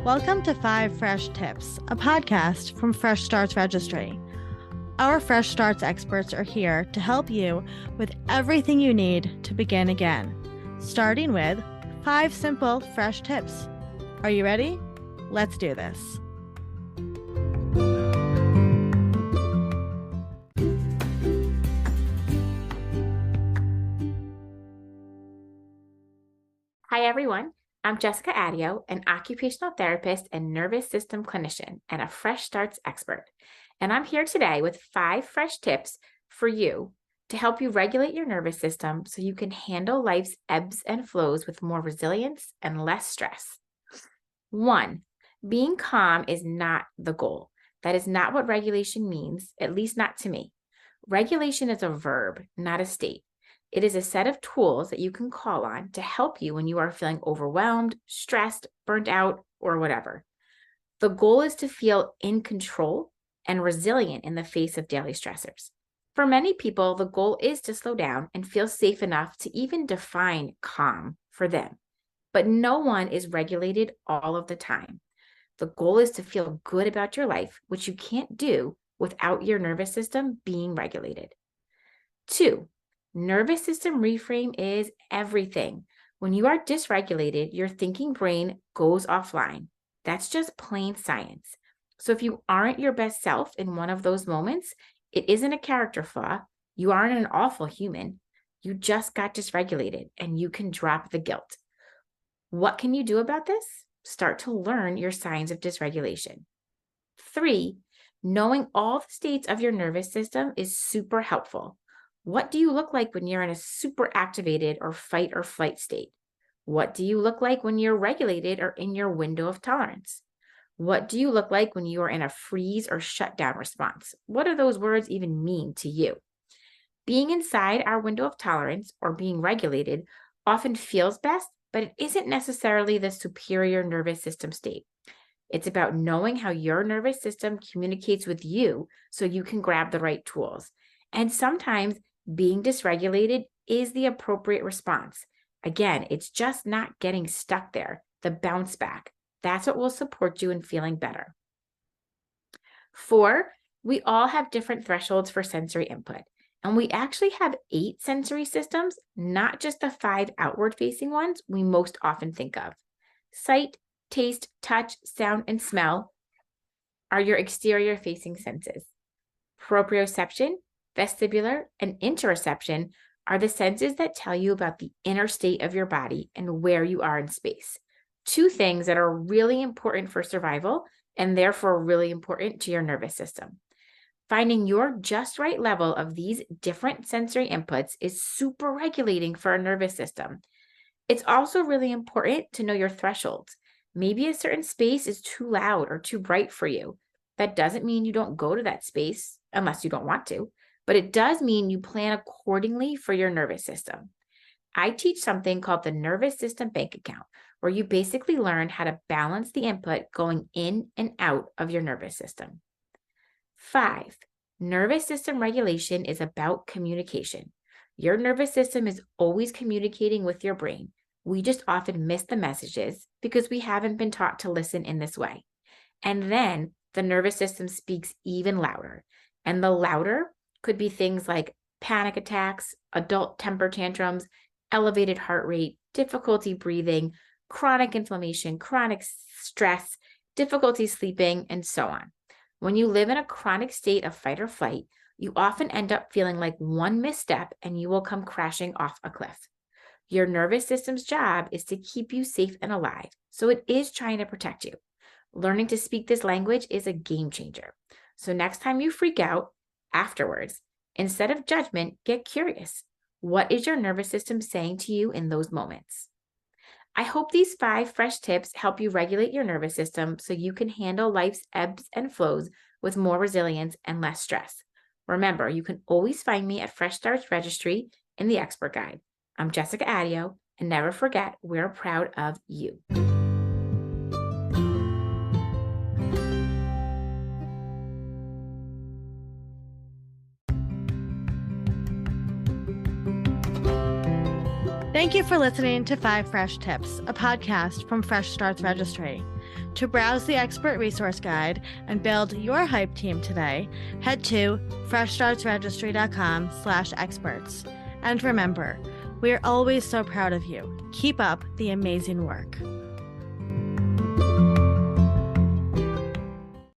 Welcome to 5 Fresh Tips, a podcast from Fresh Starts Registry. Our Fresh Starts experts are here to help you with everything you need to begin again, starting with 5 simple fresh tips. Are you ready? Let's do this. Hi, everyone. I'm Jessica Addeo, an occupational therapist and nervous system clinician and a Fresh Starts expert. And I'm here today with 5 fresh tips for you to help you regulate your nervous system so you can handle life's ebbs and flows with more resilience and less stress. 1, being calm is not the goal. That is not what regulation means, at least not to me. Regulation is a verb, not a state. It is a set of tools that you can call on to help you when you are feeling overwhelmed, stressed, burnt out, or whatever. The goal is to feel in control and resilient in the face of daily stressors. For many people, the goal is to slow down and feel safe enough to even define calm for them. But no one is regulated all of the time. The goal is to feel good about your life, which you can't do without your nervous system being regulated. 2, nervous system reframe is everything. When you are dysregulated, your thinking brain goes offline. That's just plain science. So if you aren't your best self in one of those moments, it isn't a character flaw. You aren't an awful human. You just got dysregulated and you can drop the guilt. What can you do about this? Start to learn your signs of dysregulation. 3, knowing all the states of your nervous system is super helpful. What do you look like when you're in a super activated or fight or flight state? What do you look like when you're regulated or in your window of tolerance? What do you look like when you are in a freeze or shutdown response? What do those words even mean to you? Being inside our window of tolerance or being regulated often feels best, but it isn't necessarily the superior nervous system state. It's about knowing how your nervous system communicates with you so you can grab the right tools. And sometimes being dysregulated is the appropriate response. Again, it's just not getting stuck there, the bounce back. That's what will support you in feeling better. 4, we all have different thresholds for sensory input, and we actually have 8 sensory systems, not just the 5 outward-facing ones we most often think of. Sight, taste, touch, sound, and smell are your exterior-facing senses. Proprioception, vestibular, and interoception are the senses that tell you about the inner state of your body and where you are in space. 2 things that are really important for survival and therefore really important to your nervous system. Finding your just right level of these different sensory inputs is super regulating for our nervous system. It's also really important to know your thresholds. Maybe a certain space is too loud or too bright for you. That doesn't mean you don't go to that space unless you don't want to. But it does mean you plan accordingly for your nervous system. I teach something called the nervous system bank account, where you basically learn how to balance the input going in and out of your nervous system. 5, nervous system regulation is about communication. Your nervous system is always communicating with your brain. We just often miss the messages because we haven't been taught to listen in this way. And then the nervous system speaks even louder. And the louder could be things like panic attacks, adult temper tantrums, elevated heart rate, difficulty breathing, chronic inflammation, chronic stress, difficulty sleeping, and so on. When you live in a chronic state of fight or flight, you often end up feeling like one misstep and you will come crashing off a cliff. Your nervous system's job is to keep you safe and alive, so it is trying to protect you. Learning to speak this language is a game changer. So next time you freak out, afterwards, instead of judgment, get curious. What is your nervous system saying to you in those moments? I hope these 5 fresh tips help you regulate your nervous system so you can handle life's ebbs and flows with more resilience and less stress. Remember, you can always find me at Fresh Starts Registry in the Expert Guide. I'm Jessica Addeo, and never forget, we're proud of you. Thank you for listening to 5 Fresh Tips, a podcast from Fresh Starts Registry. To browse the expert resource guide and build your hype team today, head to freshstartsregistry.com/experts. And remember, we are always so proud of you. Keep up the amazing work.